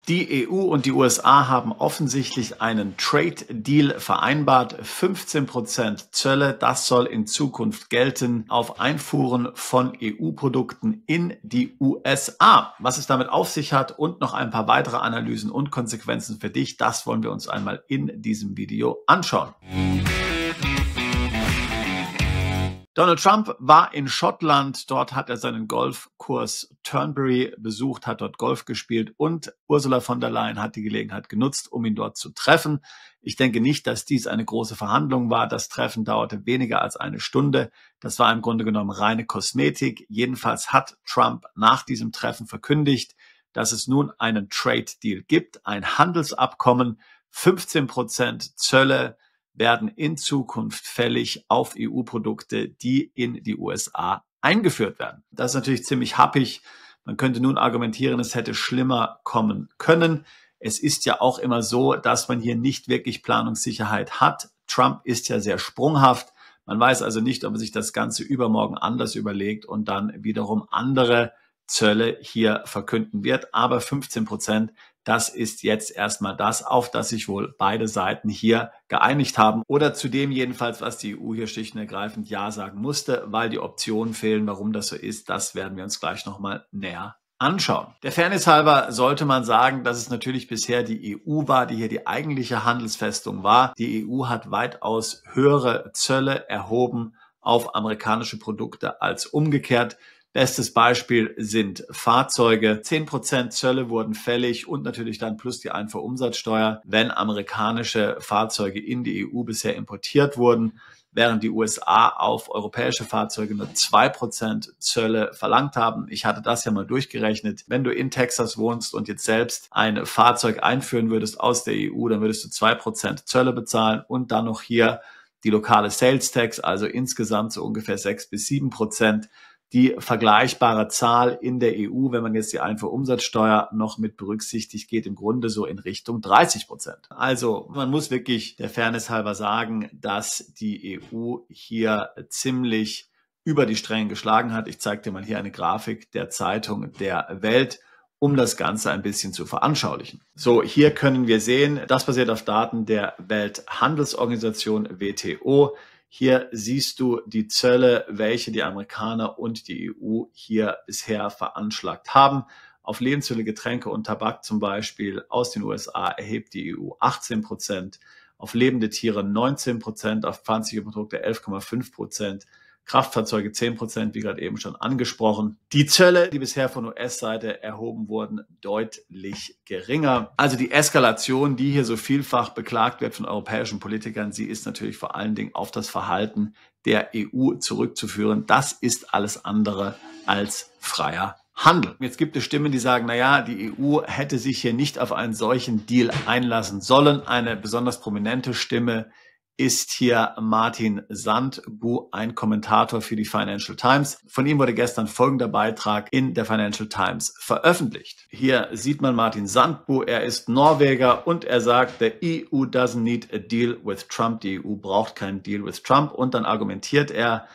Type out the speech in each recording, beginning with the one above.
Die EU und die USA haben offensichtlich einen Trade Deal vereinbart. 15% Zölle, das soll in Zukunft gelten auf Einfuhren von EU-Produkten in die USA. Was es damit auf sich hat und noch ein paar weitere Analysen und Konsequenzen für dich, das wollen wir uns einmal in diesem Video anschauen. Donald Trump war in Schottland, dort hat er seinen Golfkurs Turnberry besucht, hat dort Golf gespielt und Ursula von der Leyen hat die Gelegenheit genutzt, um ihn dort zu treffen. Ich denke nicht, dass dies eine große Verhandlung war. Das Treffen dauerte weniger als eine Stunde. Das war im Grunde genommen reine Kosmetik. Jedenfalls hat Trump nach diesem Treffen verkündigt, dass es nun einen Trade Deal gibt, ein Handelsabkommen, 15% Zölle werden in Zukunft fällig auf EU-Produkte, die in die USA eingeführt werden. Das ist natürlich ziemlich happig. Man könnte nun argumentieren, es hätte schlimmer kommen können. Es ist ja auch immer so, dass man hier nicht wirklich Planungssicherheit hat. Trump ist ja sehr sprunghaft. Man weiß also nicht, ob er sich das Ganze übermorgen anders überlegt und dann wiederum andere Zölle hier verkünden wird. Aber 15%, das ist jetzt erstmal das, auf das sich wohl beide Seiten hier geeinigt haben. Oder zu dem jedenfalls, was die EU hier schlicht und ergreifend Ja sagen musste, weil die Optionen fehlen. Warum das so ist, das werden wir uns gleich nochmal näher anschauen. Der Fairness halber sollte man sagen, dass es natürlich bisher die EU war, die hier die eigentliche Handelsfestung war. Die EU hat weitaus höhere Zölle erhoben auf amerikanische Produkte als umgekehrt. Bestes Beispiel sind Fahrzeuge. 10% Zölle wurden fällig und natürlich dann plus die Einfuhrumsatzsteuer, wenn amerikanische Fahrzeuge in die EU bisher importiert wurden, während die USA auf europäische Fahrzeuge nur 2% Zölle verlangt haben. Ich hatte das ja mal durchgerechnet. Wenn du in Texas wohnst und jetzt selbst ein Fahrzeug einführen würdest aus der EU, dann würdest du 2% Zölle bezahlen und dann noch hier die lokale Sales Tax, also insgesamt so ungefähr 6-7%. Die vergleichbare Zahl in der EU, wenn man jetzt die Einfuhrumsatzsteuer noch mit berücksichtigt, geht im Grunde so in Richtung 30%. Also man muss wirklich der Fairness halber sagen, dass die EU hier ziemlich über die Stränge geschlagen hat. Ich zeige dir mal hier eine Grafik der Zeitung Der Welt, um das Ganze ein bisschen zu veranschaulichen. So, hier können wir sehen, das basiert auf Daten der Welthandelsorganisation WTO. Hier siehst du die Zölle, welche die Amerikaner und die EU hier bisher veranschlagt haben. Auf Lebensmittel, Getränke und Tabak zum Beispiel aus den USA erhebt die EU 18%, auf lebende Tiere 19%, auf pflanzliche Produkte 11,5%, Kraftfahrzeuge 10%, wie gerade eben schon angesprochen. Die Zölle, die bisher von US-Seite erhoben wurden, deutlich geringer. Also die Eskalation, die hier so vielfach beklagt wird von europäischen Politikern, sie ist natürlich vor allen Dingen auf das Verhalten der EU zurückzuführen. Das ist alles andere als freier Handel. Jetzt gibt es Stimmen, die sagen, naja, die EU hätte sich hier nicht auf einen solchen Deal einlassen sollen. Eine besonders prominente Stimme ist hier Martin Sandbu, ein Kommentator für die Financial Times. Von ihm wurde gestern folgender Beitrag in der Financial Times veröffentlicht. Hier sieht man Martin Sandbu, er ist Norweger und er sagt, the EU doesn't need a deal with Trump. Die EU braucht keinen Deal with Trump. Und dann argumentiert er,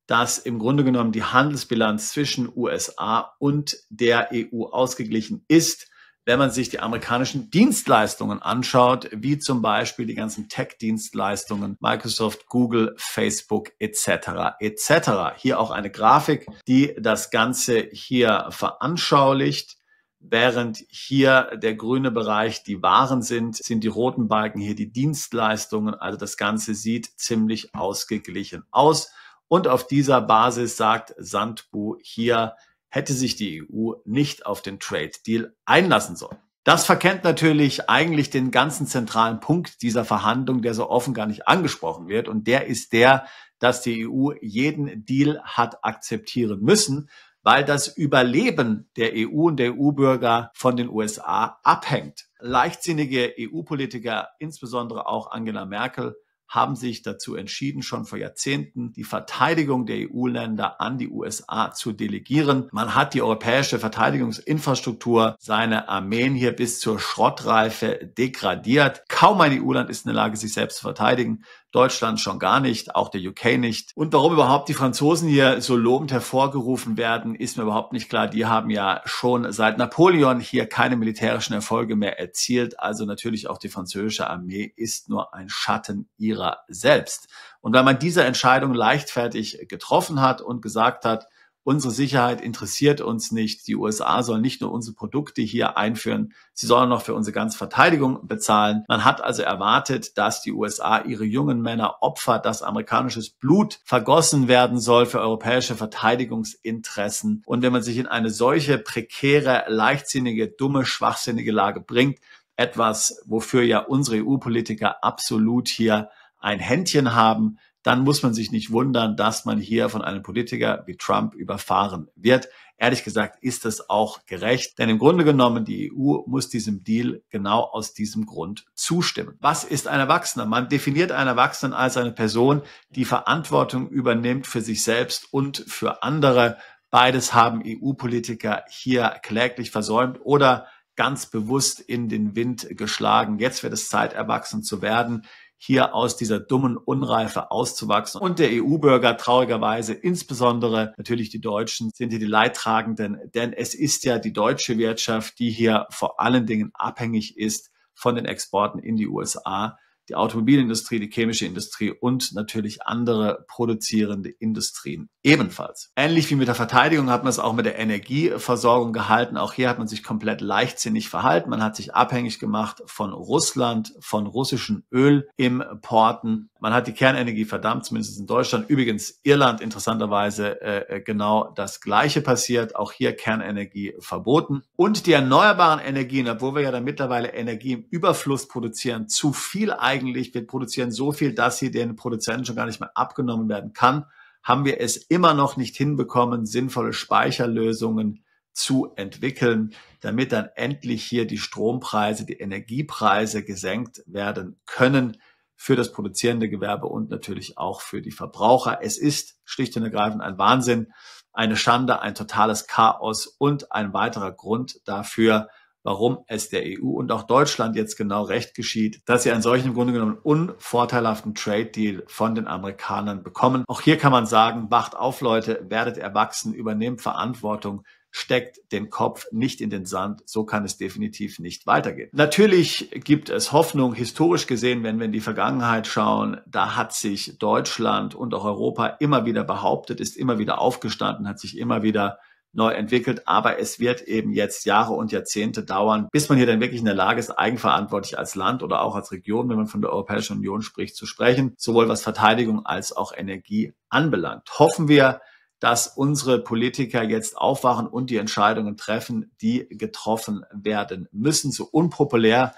dass im Grunde genommen die Handelsbilanz zwischen USA und der EU ausgeglichen ist, wenn man sich die amerikanischen Dienstleistungen anschaut, wie zum Beispiel die ganzen Tech-Dienstleistungen, Microsoft, Google, Facebook etc. etc. Hier auch eine Grafik, die das Ganze hier veranschaulicht. Während hier der grüne Bereich die Waren sind, sind die roten Balken hier die Dienstleistungen. Also das Ganze sieht ziemlich ausgeglichen aus. Und auf dieser Basis sagt Sandbu hier, hätte sich die EU nicht auf den Trade Deal einlassen sollen. Das verkennt natürlich eigentlich den ganzen zentralen Punkt dieser Verhandlung, der so offen gar nicht angesprochen wird. Und der ist der, dass die EU jeden Deal hat akzeptieren müssen, weil das Überleben der EU und der EU-Bürger von den USA abhängt. Leichtsinnige EU-Politiker, insbesondere auch Angela Merkel, haben sich dazu entschieden, schon vor Jahrzehnten die Verteidigung der EU-Länder an die USA zu delegieren. Man hat die europäische Verteidigungsinfrastruktur, seine Armeen hier bis zur Schrottreife degradiert. Kaum ein EU-Land ist in der Lage, sich selbst zu verteidigen. Deutschland schon gar nicht, auch der UK nicht. Und warum überhaupt die Franzosen hier so lobend hervorgerufen werden, ist mir überhaupt nicht klar. Die haben ja schon seit Napoleon hier keine militärischen Erfolge mehr erzielt. Also natürlich auch die französische Armee ist nur ein Schatten ihrer selbst. Und weil man diese Entscheidung leichtfertig getroffen hat und gesagt hat, unsere Sicherheit interessiert uns nicht. Die USA sollen nicht nur unsere Produkte hier einführen, sie sollen noch für unsere ganze Verteidigung bezahlen. Man hat also erwartet, dass die USA ihre jungen Männer opfert, dass amerikanisches Blut vergossen werden soll für europäische Verteidigungsinteressen. Und wenn man sich in eine solche prekäre, leichtsinnige, dumme, schwachsinnige Lage bringt, etwas, wofür ja unsere EU-Politiker absolut hier ein Händchen haben, dann muss man sich nicht wundern, dass man hier von einem Politiker wie Trump überfahren wird. Ehrlich gesagt ist es auch gerecht, denn im Grunde genommen, die EU muss diesem Deal genau aus diesem Grund zustimmen. Was ist ein Erwachsener? Man definiert einen Erwachsenen als eine Person, die Verantwortung übernimmt für sich selbst und für andere. Beides haben EU-Politiker hier kläglich versäumt oder ganz bewusst in den Wind geschlagen. Jetzt wird es Zeit, erwachsen zu werden, hier aus dieser dummen Unreife auszuwachsen. Und der EU-Bürger traurigerweise, insbesondere natürlich die Deutschen, sind hier die Leidtragenden, denn es ist ja die deutsche Wirtschaft, die hier vor allen Dingen abhängig ist von den Exporten in die USA. Die Automobilindustrie, die chemische Industrie und natürlich andere produzierende Industrien ebenfalls. Ähnlich wie mit der Verteidigung hat man es auch mit der Energieversorgung gehalten. Auch hier hat man sich komplett leichtsinnig verhalten. Man hat sich abhängig gemacht von Russland, von russischen Ölimporten. Man hat die Kernenergie verdammt, zumindest in Deutschland. Übrigens Irland interessanterweise genau das Gleiche passiert. Auch hier Kernenergie verboten. Und die erneuerbaren Energien, obwohl wir ja dann mittlerweile Energie im Überfluss produzieren, zu viel eigentlich, wir produzieren so viel, dass sie den Produzenten schon gar nicht mehr abgenommen werden kann, haben wir es immer noch nicht hinbekommen, sinnvolle Speicherlösungen zu entwickeln, damit dann endlich hier die Strompreise, die Energiepreise gesenkt werden können für das produzierende Gewerbe und natürlich auch für die Verbraucher. Es ist schlicht und ergreifend ein Wahnsinn, eine Schande, ein totales Chaos und ein weiterer Grund dafür, warum es der EU und auch Deutschland jetzt genau recht geschieht, dass sie einen solchen im Grunde genommen unvorteilhaften Trade-Deal von den Amerikanern bekommen. Auch hier kann man sagen, wacht auf Leute, werdet erwachsen, übernehmt Verantwortung, steckt den Kopf nicht in den Sand. So kann es definitiv nicht weitergehen. Natürlich gibt es Hoffnung, historisch gesehen, wenn wir in die Vergangenheit schauen, da hat sich Deutschland und auch Europa immer wieder behauptet, ist immer wieder aufgestanden, hat sich immer wieder neu entwickelt, aber es wird eben jetzt Jahre und Jahrzehnte dauern, bis man hier dann wirklich in der Lage ist, eigenverantwortlich als Land oder auch als Region, wenn man von der Europäischen Union spricht, zu sprechen, sowohl was Verteidigung als auch Energie anbelangt. Hoffen wir, dass unsere Politiker jetzt aufwachen und die Entscheidungen treffen, die getroffen werden müssen, so unpopulär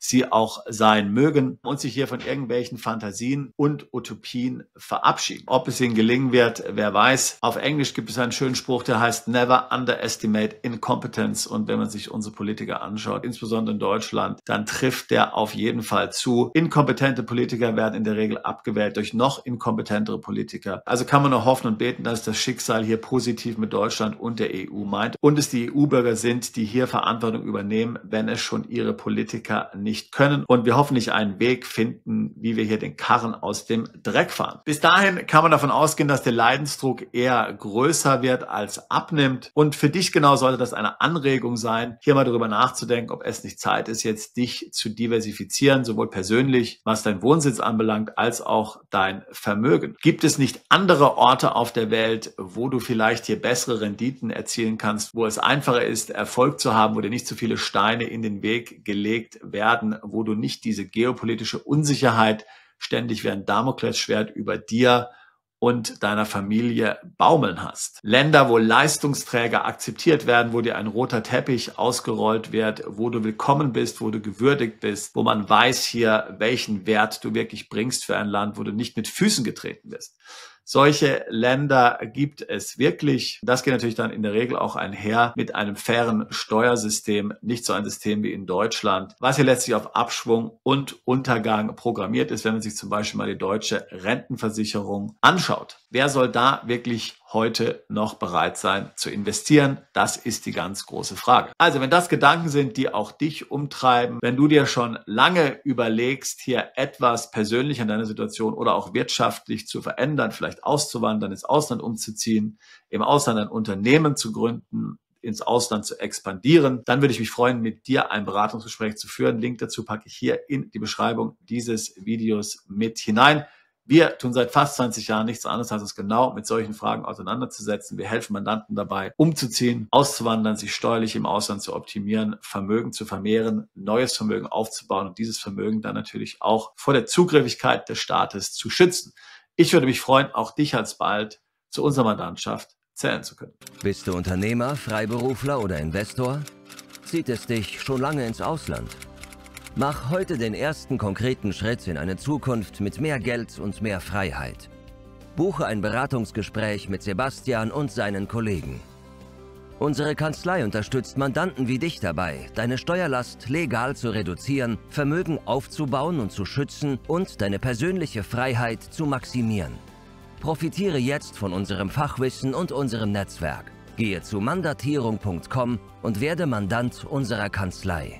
sie auch sein mögen, und sich hier von irgendwelchen Fantasien und Utopien verabschieden. Ob es ihnen gelingen wird, wer weiß. Auf Englisch gibt es einen schönen Spruch, der heißt Never underestimate incompetence. Und wenn man sich unsere Politiker anschaut, insbesondere in Deutschland, dann trifft der auf jeden Fall zu. Inkompetente Politiker werden in der Regel abgewählt durch noch inkompetentere Politiker. Also kann man nur hoffen und beten, dass das Schicksal hier positiv mit Deutschland und der EU meint und es die EU-Bürger sind, die hier Verantwortung übernehmen, wenn es schon ihre Politiker nicht können. Und wir hoffentlich einen Weg finden, wie wir hier den Karren aus dem Dreck fahren. Bis dahin kann man davon ausgehen, dass der Leidensdruck eher größer wird als abnimmt. Und für dich genau sollte das eine Anregung sein, hier mal darüber nachzudenken, ob es nicht Zeit ist, jetzt dich zu diversifizieren, sowohl persönlich, was dein Wohnsitz anbelangt, als auch dein Vermögen. Gibt es nicht andere Orte auf der Welt, wo du vielleicht hier bessere Renditen erzielen kannst, wo es einfacher ist, Erfolg zu haben, wo dir nicht so viele Steine in den Weg gelegt werden, wo du nicht diese geopolitische Unsicherheit ständig wie ein Damoklesschwert über dir und deiner Familie baumeln hast. Länder, wo Leistungsträger akzeptiert werden, wo dir ein roter Teppich ausgerollt wird, wo du willkommen bist, wo du gewürdigt bist, wo man weiß hier, welchen Wert du wirklich bringst für ein Land, wo du nicht mit Füßen getreten bist. Solche Länder gibt es wirklich. Das geht natürlich dann in der Regel auch einher mit einem fairen Steuersystem, nicht so ein System wie in Deutschland, was hier letztlich auf Abschwung und Untergang programmiert ist, wenn man sich zum Beispiel mal die deutsche Rentenversicherung anschaut. Wer soll da wirklich heute noch bereit sein zu investieren? Das ist die ganz große Frage. Also wenn das Gedanken sind, die auch dich umtreiben, wenn du dir schon lange überlegst, hier etwas persönlich an deiner Situation oder auch wirtschaftlich zu verändern, vielleicht auszuwandern, ins Ausland umzuziehen, im Ausland ein Unternehmen zu gründen, ins Ausland zu expandieren, dann würde ich mich freuen, mit dir ein Beratungsgespräch zu führen. Link dazu packe ich hier in die Beschreibung dieses Videos mit hinein. Wir tun seit fast 20 Jahren nichts anderes, als uns genau mit solchen Fragen auseinanderzusetzen. Wir helfen Mandanten dabei, umzuziehen, auszuwandern, sich steuerlich im Ausland zu optimieren, Vermögen zu vermehren, neues Vermögen aufzubauen und dieses Vermögen dann natürlich auch vor der Zugrifflichkeit des Staates zu schützen. Ich würde mich freuen, auch dich alsbald zu unserer Mandantschaft zählen zu können. Bist du Unternehmer, Freiberufler oder Investor? Zieht es dich schon lange ins Ausland? Mach heute den ersten konkreten Schritt in eine Zukunft mit mehr Geld und mehr Freiheit. Buche ein Beratungsgespräch mit Sebastian und seinen Kollegen. Unsere Kanzlei unterstützt Mandanten wie dich dabei, deine Steuerlast legal zu reduzieren, Vermögen aufzubauen und zu schützen und deine persönliche Freiheit zu maximieren. Profitiere jetzt von unserem Fachwissen und unserem Netzwerk. Gehe zu mandatierung.com und werde Mandant unserer Kanzlei.